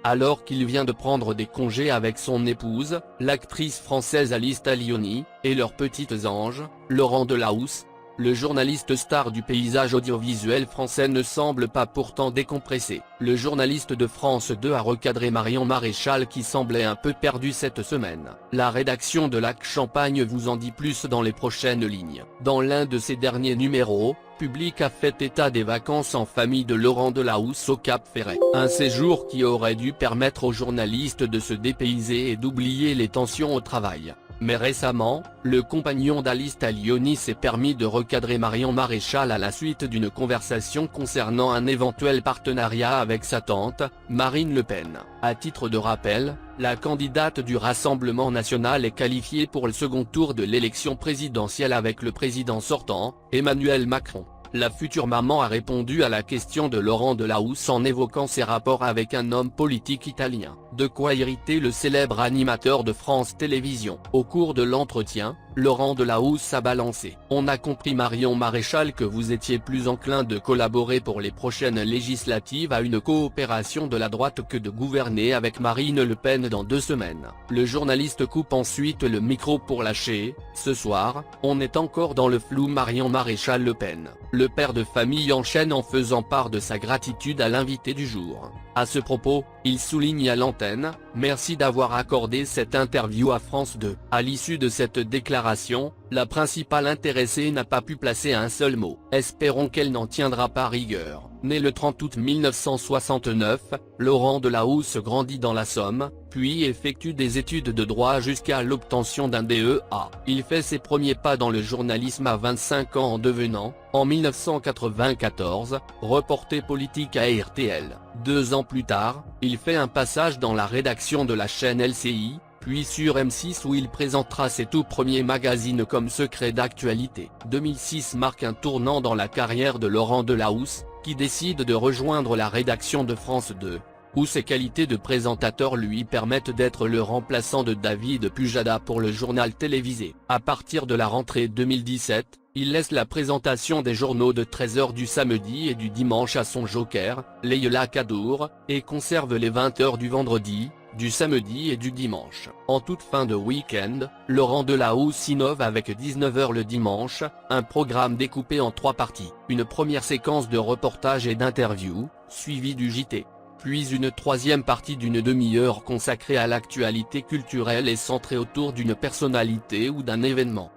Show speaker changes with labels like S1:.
S1: alors qu'il vient de prendre des congés avec son épouse, l'actrice française Alice Taglioni, et leurs petites anges, Laurent Delahousse. Le journaliste star du paysage audiovisuel français ne semble pas pourtant décompressé. Le journaliste de France 2 a recadré Marion Maréchal qui semblait un peu perdue cette semaine. La rédaction de Lac Champagne vous en dit plus dans les prochaines lignes. Dans l'un de ses derniers numéros, Public a fait état des vacances en famille de Laurent Delahousse au Cap-Ferret. Un séjour qui aurait dû permettre aux journalistes de se dépayser et d'oublier les tensions au travail. Mais récemment, le compagnon d'Alice Taglioni s'est permis de recadrer Marion Maréchal à la suite d'une conversation concernant un éventuel partenariat avec sa tante, Marine Le Pen. À titre de rappel, la candidate du Rassemblement national est qualifiée pour le second tour de l'élection présidentielle avec le président sortant, Emmanuel Macron. La future maman a répondu à la question de Laurent Delahousse en évoquant ses rapports avec un homme politique italien. De quoi irriter le célèbre animateur de France Télévisions. Au cours de l'entretien, Laurent Delahousse a balancé « On a compris Marion Maréchal que vous étiez plus enclin de collaborer pour les prochaines législatives à une coopération de la droite que de gouverner avec Marine Le Pen dans 2 semaines ». Le journaliste coupe ensuite le micro pour lâcher « Ce soir, on est encore dans le flou Marion Maréchal Le Pen ». Le père de famille enchaîne en faisant part de sa gratitude à l'invité du jour. À ce propos, il souligne à l'antenne « Merci d'avoir accordé cette interview à France 2 ». À l'issue de cette déclaration, la principale intéressée n'a pas pu placer un seul mot. Espérons qu'elle n'en tiendra pas rigueur. Né le 30 août 1969, Laurent Delahousse grandit dans la Somme, puis effectue des études de droit jusqu'à l'obtention d'un DEA. Il fait ses premiers pas dans le journalisme à 25 ans en devenant, en 1994, reporter politique à RTL. 2 ans plus tard, il fait un passage dans la rédaction de la chaîne LCI, puis sur M6 où il présentera ses tout premiers magazines comme Secret d'actualité. 2006 marque un tournant dans la carrière de Laurent Delahousse, qui décide de rejoindre la rédaction de France 2, où ses qualités de présentateur lui permettent d'être le remplaçant de David Pujada pour le journal télévisé. À partir de la rentrée 2017, il laisse la présentation des journaux de 13h du samedi et du dimanche à son joker, Leïla Kadour, et conserve les 20h du vendredi, du samedi et du dimanche. En toute fin de week-end, Laurent Delahousse innove avec 19h le dimanche, un programme découpé en 3 parties. Une première séquence de reportages et d'interviews, suivie du JT. Puis une 3e partie d'une demi-heure consacrée à l'actualité culturelle et centrée autour d'une personnalité ou d'un événement.